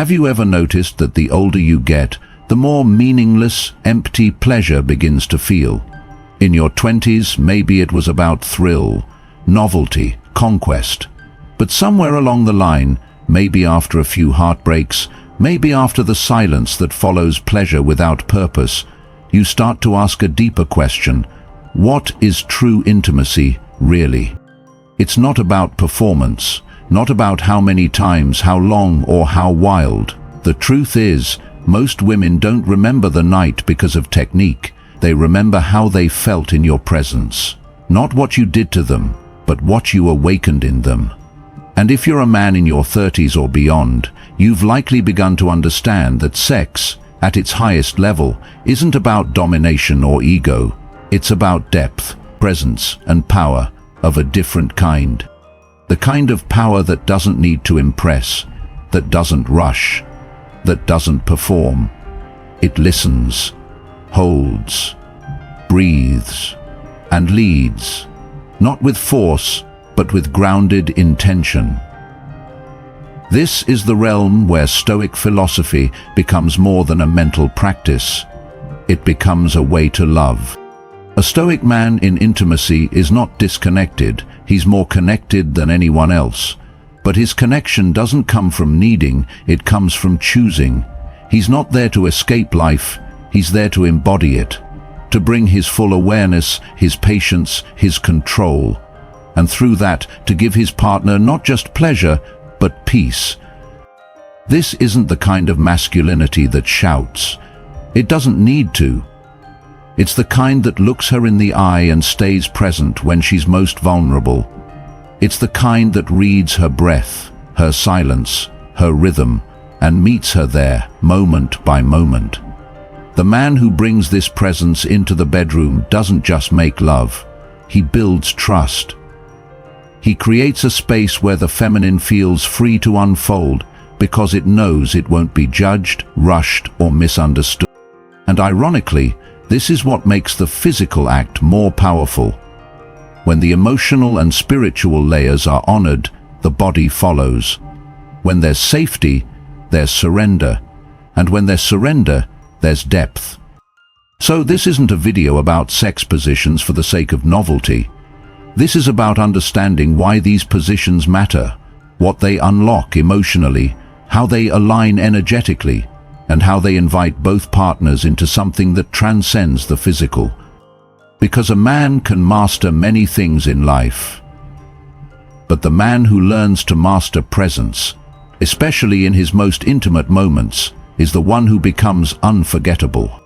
Have you ever noticed that the older you get, the more meaningless, empty pleasure begins to feel? In your 20s, maybe it was about thrill, novelty, conquest. But somewhere along the line, maybe after a few heartbreaks, maybe after the silence that follows pleasure without purpose, you start to ask a deeper question. What is true intimacy, really? It's not about performance, not about how many times, how long, or how wild. The truth is, most women don't remember the night because of technique. They remember how they felt in your presence. Not what you did to them, but what you awakened in them. And if you're a man in your 30s or beyond, you've likely begun to understand that sex, at its highest level, isn't about domination or ego. It's about depth, presence, and power of a different kind. The kind of power that doesn't need to impress, that doesn't rush, that doesn't perform. It listens, holds, breathes, and leads, not with force, but with grounded intention. This is the realm where Stoic philosophy becomes more than a mental practice. It becomes a way to love. A Stoic man in intimacy is not disconnected, he's more connected than anyone else. But his connection doesn't come from needing, it comes from choosing. He's not there to escape life, he's there to embody it, to bring his full awareness, his patience, his control, and through that to give his partner not just pleasure, but peace. This isn't the kind of masculinity that shouts. It doesn't need to. It's the kind that looks her in the eye and stays present when she's most vulnerable. It's the kind that reads her breath, her silence, her rhythm, and meets her there, moment by moment. The man who brings this presence into the bedroom doesn't just make love, he builds trust. He creates a space where the feminine feels free to unfold because it knows it won't be judged, rushed, or misunderstood. And ironically, this is what makes the physical act more powerful. When the emotional and spiritual layers are honored, the body follows. When there's safety, there's surrender. And when there's surrender, there's depth. So this isn't a video about sex positions for the sake of novelty. This is about understanding why these positions matter, what they unlock emotionally, how they align energetically, and how they invite both partners into something that transcends the physical. Because a man can master many things in life, but the man who learns to master presence, especially in his most intimate moments, is the one who becomes unforgettable.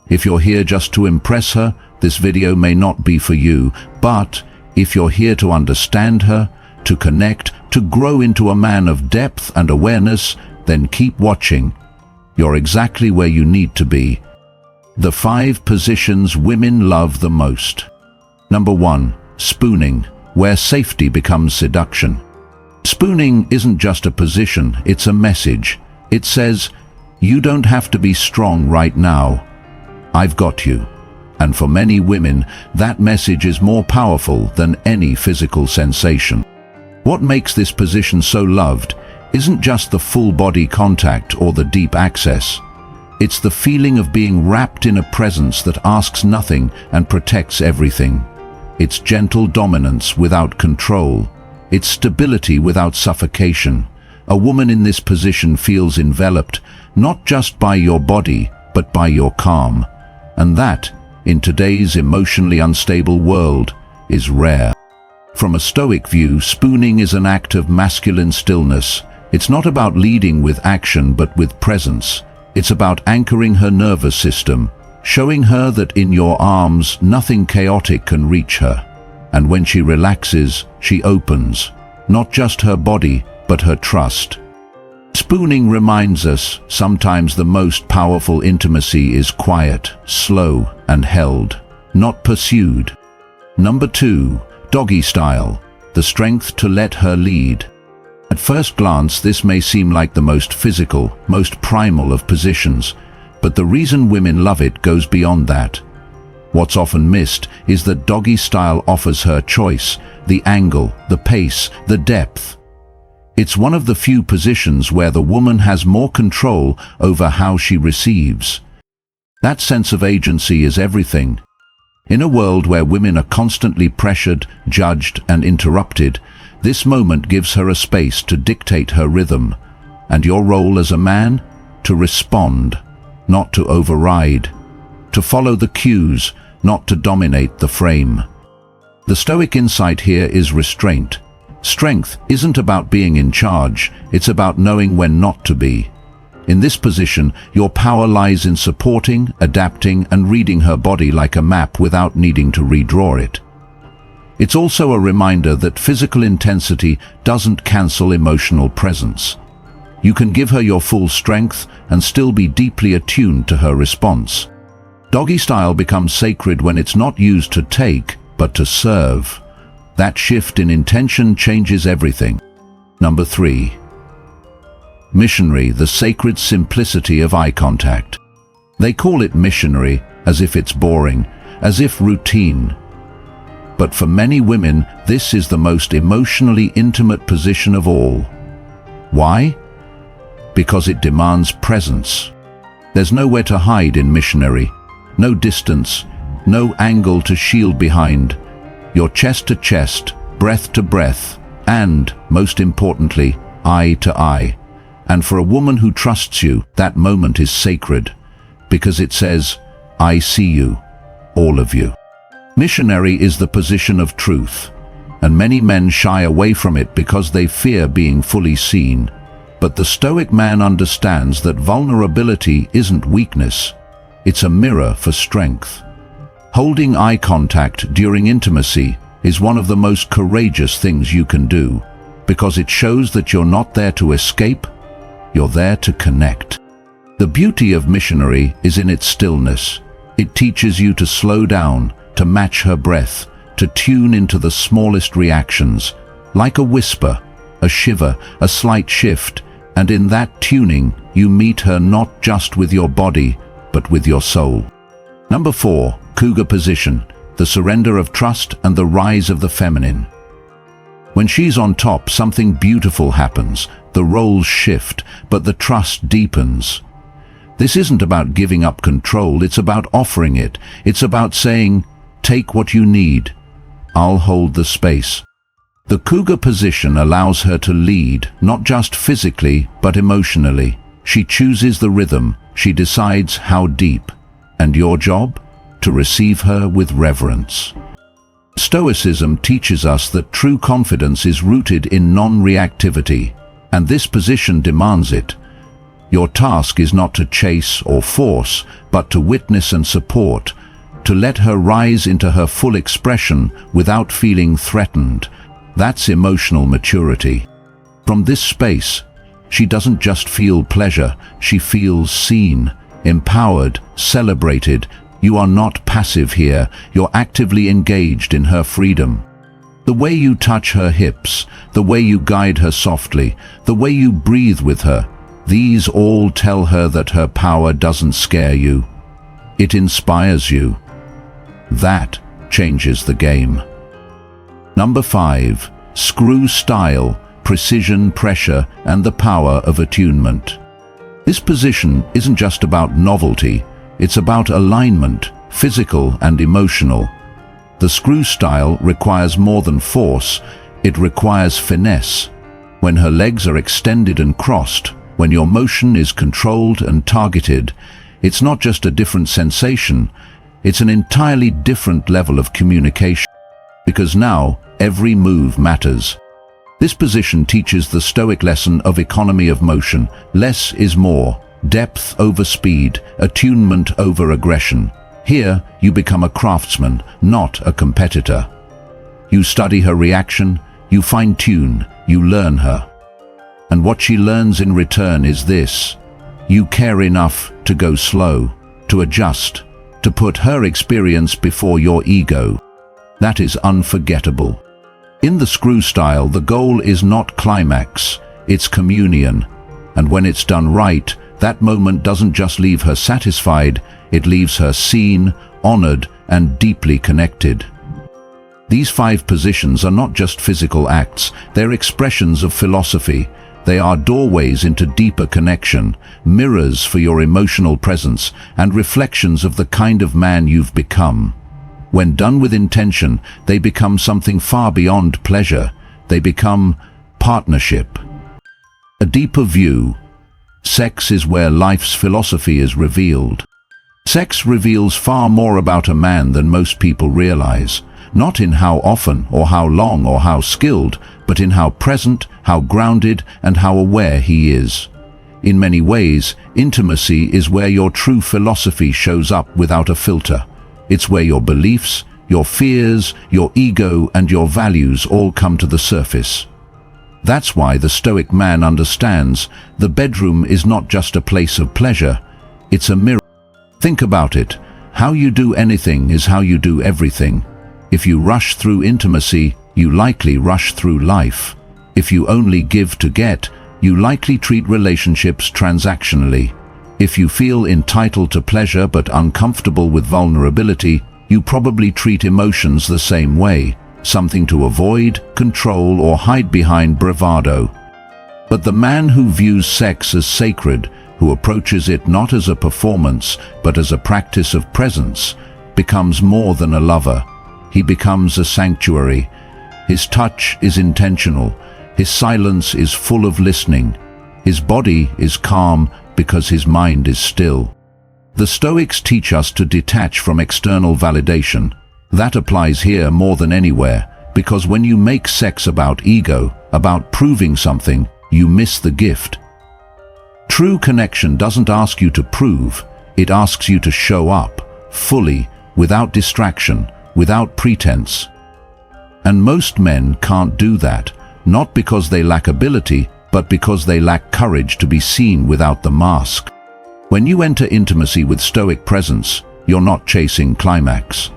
If you're here just to impress her, this video may not be for you, but if you're here to understand her, to connect, to grow into a man of depth and awareness, then keep watching. You're exactly where you need to be. The 5 positions women love the most. Number 1, spooning, where safety becomes seduction. Spooning isn't just a position, it's a message. It says, you don't have to be strong right now. I've got you. And for many women, that message is more powerful than any physical sensation. What makes this position so loved isn't just the full body contact or the deep access. It's the feeling of being wrapped in a presence that asks nothing and protects everything. It's gentle dominance without control. It's stability without suffocation. A woman in this position feels enveloped, not just by your body, but by your calm. And that, in today's emotionally unstable world, is rare. From a Stoic view, spooning is an act of masculine stillness. It's not about leading with action but with presence. It's about anchoring her nervous system, showing her that in your arms nothing chaotic can reach her. And when she relaxes, she opens, not just her body, but her trust. Spooning reminds us sometimes the most powerful intimacy is quiet, slow, and held, not pursued. Number 2, doggy style, the strength to let her lead. At first glance, this may seem like the most physical, most primal of positions, but the reason women love it goes beyond that. What's often missed is that doggy style offers her choice, the angle, the pace, the depth. It's one of the few positions where the woman has more control over how she receives. That sense of agency is everything. In a world where women are constantly pressured, judged, and interrupted, this moment gives her a space to dictate her rhythm. And your role as a man? To respond, not to override. To follow the cues, not to dominate the frame. The Stoic insight here is restraint. Strength isn't about being in charge, it's about knowing when not to be. In this position, your power lies in supporting, adapting, and reading her body like a map without needing to redraw it. It's also a reminder that physical intensity doesn't cancel emotional presence. You can give her your full strength and still be deeply attuned to her response. Doggy style becomes sacred when it's not used to take, but to serve. That shift in intention changes everything. Number 3. Missionary, the sacred simplicity of eye contact. They call it missionary as if it's boring, as if routine. But for many women, this is the most emotionally intimate position of all. Why? Because it demands presence. There's nowhere to hide in missionary, no distance, no angle to shield behind. You're chest to chest, breath to breath, and, most importantly, eye to eye. And for a woman who trusts you, that moment is sacred, because it says, I see you, all of you. Missionary is the position of truth, and many men shy away from it because they fear being fully seen. But the Stoic man understands that vulnerability isn't weakness, it's a mirror for strength. Holding eye contact during intimacy is one of the most courageous things you can do, because it shows that you're not there to escape, you're there to connect. The beauty of missionary is in its stillness. It teaches you to slow down, to match her breath, to tune into the smallest reactions, like a whisper, a shiver, a slight shift, and in that tuning you meet her not just with your body, but with your soul. Number 4. Cougar position, the surrender of trust and the rise of the feminine. When she's on top, something beautiful happens. The roles shift, but the trust deepens. This isn't about giving up control, it's about offering it. It's about saying, take what you need. I'll hold the space. The cougar position allows her to lead, not just physically, but emotionally. She chooses the rhythm, she decides how deep. And your job? To receive her with reverence. Stoicism teaches us that true confidence is rooted in non-reactivity, and this position demands it. Your task is not to chase or force, but to witness and support, to let her rise into her full expression without feeling threatened. That's emotional maturity. From this space, she doesn't just feel pleasure, she feels seen, empowered, celebrated. You are not passive here, you're actively engaged in her freedom. The way you touch her hips, the way you guide her softly, the way you breathe with her, these all tell her that her power doesn't scare you. It inspires you. That changes the game. Number 5. Screw style, precision, pressure, and the power of attunement. This position isn't just about novelty, it's about alignment, physical and emotional. The screw style requires more than force, it requires finesse. When her legs are extended and crossed, when your motion is controlled and targeted, it's not just a different sensation, it's an entirely different level of communication. Because now, every move matters. This position teaches the Stoic lesson of economy of motion. Less is more. Depth over speed, attunement over aggression. Here, you become a craftsman, not a competitor. You study her reaction, you fine-tune, you learn her. And what she learns in return is this: you care enough to go slow, to adjust, to put her experience before your ego. That is unforgettable. In the screw style, the goal is not climax, it's communion. And when it's done right, that moment doesn't just leave her satisfied, it leaves her seen, honored, and deeply connected. These 5 positions are not just physical acts, they're expressions of philosophy. They are doorways into deeper connection, mirrors for your emotional presence, and reflections of the kind of man you've become. When done with intention, they become something far beyond pleasure. They become partnership. A deeper view. Sex is where life's philosophy is revealed. Sex reveals far more about a man than most people realize. Not in how often, or how long, or how skilled, but in how present, how grounded, and how aware he is. In many ways, intimacy is where your true philosophy shows up without a filter. It's where your beliefs, your fears, your ego, and your values all come to the surface. That's why the Stoic man understands the bedroom is not just a place of pleasure, it's a mirror. Think about it. How you do anything is how you do everything. If you rush through intimacy, you likely rush through life. If you only give to get, you likely treat relationships transactionally. If you feel entitled to pleasure but uncomfortable with vulnerability, you probably treat emotions the same way, something to avoid, control, or hide behind bravado. But the man who views sex as sacred, who approaches it not as a performance but as a practice of presence, becomes more than a lover. He becomes a sanctuary. His touch is intentional. His silence is full of listening. His body is calm because his mind is still. The Stoics teach us to detach from external validation. That applies here more than anywhere, because when you make sex about ego, about proving something, you miss the gift. True connection doesn't ask you to prove, it asks you to show up, fully, without distraction, without pretense. And most men can't do that, not because they lack ability, but because they lack courage to be seen without the mask. When you enter intimacy with Stoic presence, you're not chasing climax.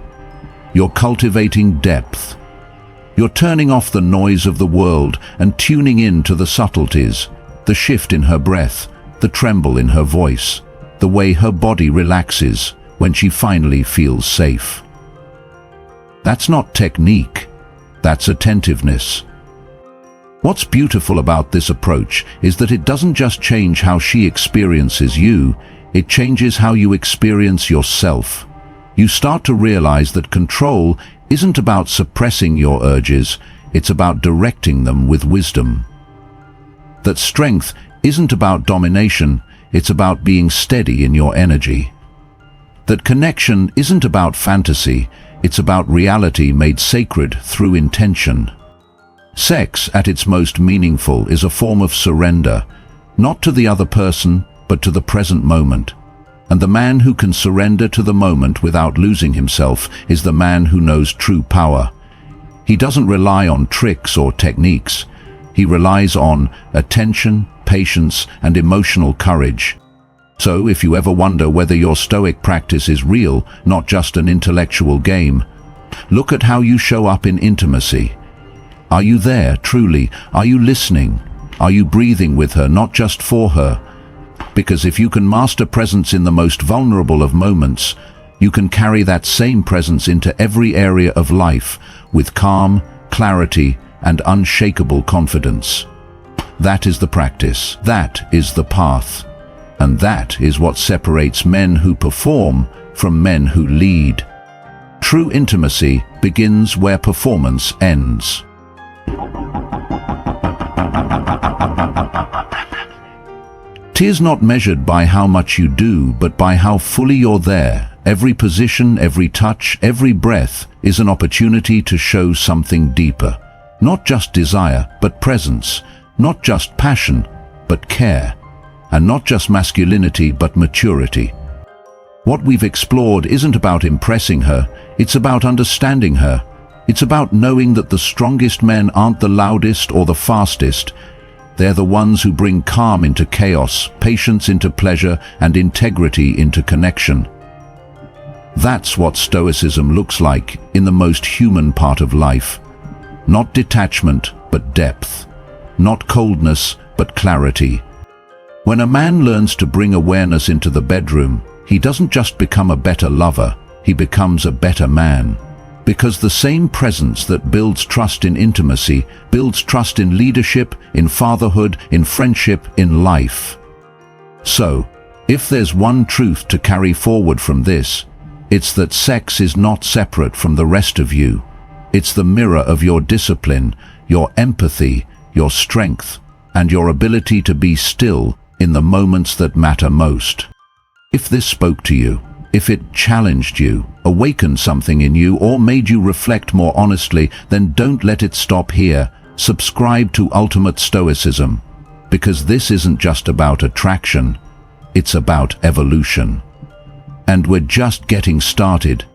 You're cultivating depth. You're turning off the noise of the world and tuning in to the subtleties, the shift in her breath, the tremble in her voice, the way her body relaxes when she finally feels safe. That's not technique, that's attentiveness. What's beautiful about this approach is that it doesn't just change how she experiences you, it changes how you experience yourself. You start to realize that control isn't about suppressing your urges, it's about directing them with wisdom. That strength isn't about domination, it's about being steady in your energy. That connection isn't about fantasy, it's about reality made sacred through intention. Sex, at its most meaningful, is a form of surrender, not to the other person, but to the present moment. And the man who can surrender to the moment without losing himself is the man who knows true power. He doesn't rely on tricks or techniques. He relies on attention, patience, and emotional courage. So if you ever wonder whether your Stoic practice is real, not just an intellectual game, look at how you show up in intimacy. Are you there, truly? Are you listening? Are you breathing with her, not just for her? Because if you can master presence in the most vulnerable of moments, you can carry that same presence into every area of life with calm, clarity, and unshakable confidence. That is the practice. That is the path. And that is what separates men who perform from men who lead. True intimacy begins where performance ends. Tis not measured by how much you do, but by how fully you're there. Every position, every touch, every breath is an opportunity to show something deeper. Not just desire, but presence. Not just passion, but care. And not just masculinity, but maturity. What we've explored isn't about impressing her, it's about understanding her. It's about knowing that the strongest men aren't the loudest or the fastest. They're the ones who bring calm into chaos, patience into pleasure, and integrity into connection. That's what Stoicism looks like in the most human part of life. Not detachment, but depth. Not coldness, but clarity. When a man learns to bring awareness into the bedroom, he doesn't just become a better lover, he becomes a better man. Because the same presence that builds trust in intimacy builds trust in leadership, in fatherhood, in friendship, in life. So, if there's one truth to carry forward from this, it's that sex is not separate from the rest of you. It's the mirror of your discipline, your empathy, your strength, and your ability to be still in the moments that matter most. If this spoke to you, if it challenged you, awakened something in you, or made you reflect more honestly, then don't let it stop here. Subscribe to Ultimate Stoicism, because this isn't just about attraction, it's about evolution. And we're just getting started.